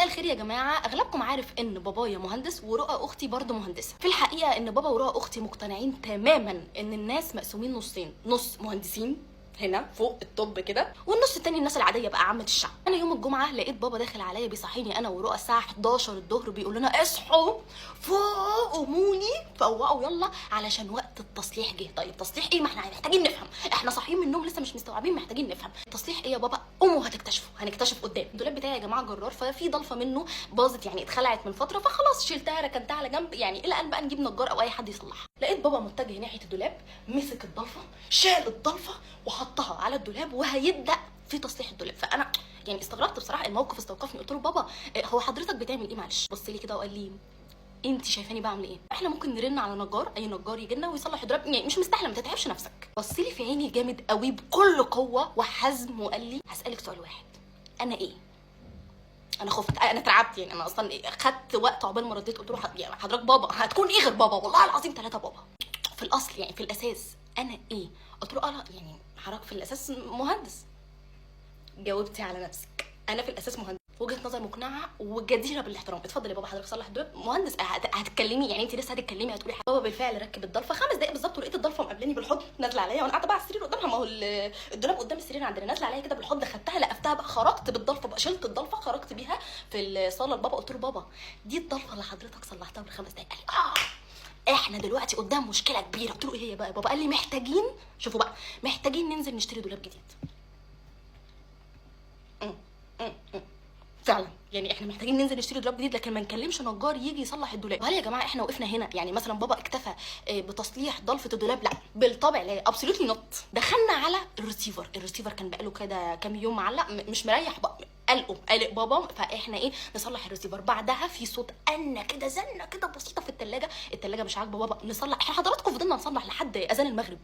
مساء الخير يا جماعه. اغلبكم عارف ان بابايا مهندس ورؤى اختي برضه مهندسه. في الحقيقه ان بابا ورؤى اختي مقتنعين تماما ان الناس مقسومين نصين، نص مهندسين هنا فوق الطب كده، والنص التاني الناس العاديه بقى عامه الشعب. انا يوم الجمعه لقيت بابا داخل عليا بيصحيني انا ورؤى الساعه 11 الظهر، بيقول لنا اصحوا فوق قوموني فوقوا يلا علشان وقت التصليح جه. طيب تصليح ايه؟ ما احنا محتاجين نفهم، احنا صاحيين من النوم لسه مش مستوعبين، محتاجين نفهم تصليح ايه يا بابا. قوموا هتكتشفوا، هنكتشف قدام. الدولاب بتاعي يا جماعه جرار، ففي ضلفه منه باظت يعني اتخلعت من فتره، فخلاص شلتها ركنتها على جنب يعني الى ان بقى نجيب نجار او اي حد يصلحها. لقيت بابا متجه ناحيه الدولاب، مسك الضلفه شال الضلفه وحطها على الدولاب وهيبدا في تصليح الدولاب. فانا يعني استغربت بصراحه، الموقف استوقفني. قلت له بابا هو حضرتك بتعمل ايه؟ معلش. بص لي كده وقال لي انت شايفاني بعمل ايه؟ احنا ممكن نرن على نجار، اي نجار يجي لنا ويصلح الدولاب، يعني مش مستاهله، ما تتعبش نفسك. بص لي في عيني جامد قوي بكل قوه وحزم وقال لي هسالك سؤال واحد، انا ايه؟ انا خفت، انا اترعبت يعني، انا اصلا خدت وقت عقبال ما رديت. قلت له يعني حضرتك بابا هتكون ايه غير بابا؟ والله العظيم 3 بابا. في الاصل يعني في الاساس انا ايه؟ قلت له لا يعني حضرتك في الاساس مهندس. جاوبتي على نفسك، انا في الاساس مهندس. وجهه نظر مقنعه وجديره بالاحترام. اتفضل يا بابا حضرتك صلح الدولاب. مهندس هتتكلمي يعني؟ انت لسه هتتكلمي هتقولي بابا بالفعل ركب الضلفه 5 دقايق بالظبط، ولقيت الضلفه مقابلاني بالحضن نازله عليا، وانا قاعده بقى على السرير قدامها، ما هو الدولاب قدام السرير عندنا، نازله عليا كده بالحضن، خدتها لقفتها بقى، خرجت بالضلفه بقى، شلت الضلفه خرجت بيها في الصاله لبابا. قلت له بابا دي الضلفه اللي حضرتك صلحتها من 5 دقايق. قال لي احنا دلوقتي قدام مشكله كبيره. قلت له ايه هي بقى يا بابا؟ قال لي محتاجين، شوفوا بقى، محتاجين ننزل نشتري دولاب جديد. فعلا يعني احنا محتاجين ننزل نشتري دولاب جديد، لكن ما نكلمش نجار يجي يصلح الدولاب. وهل يا جماعه احنا وقفنا هنا؟ يعني مثلا بابا اكتفى بتصليح ضلفه الدولاب؟ لا بالطبع لا، ابسولوتلي نوت. دخلنا على الريسيفر كان بقاله كده كام يوم معلق مش مريح بقى، قلق بابا، فاحنا ايه نصلح الريسيفر. بعدها في صوت انه كده زنه كده بسيطه في الثلاجه مش عاجبه بابا، نصلح. احنا حضراتكم فضلنا نصلح لحد اذان المغرب.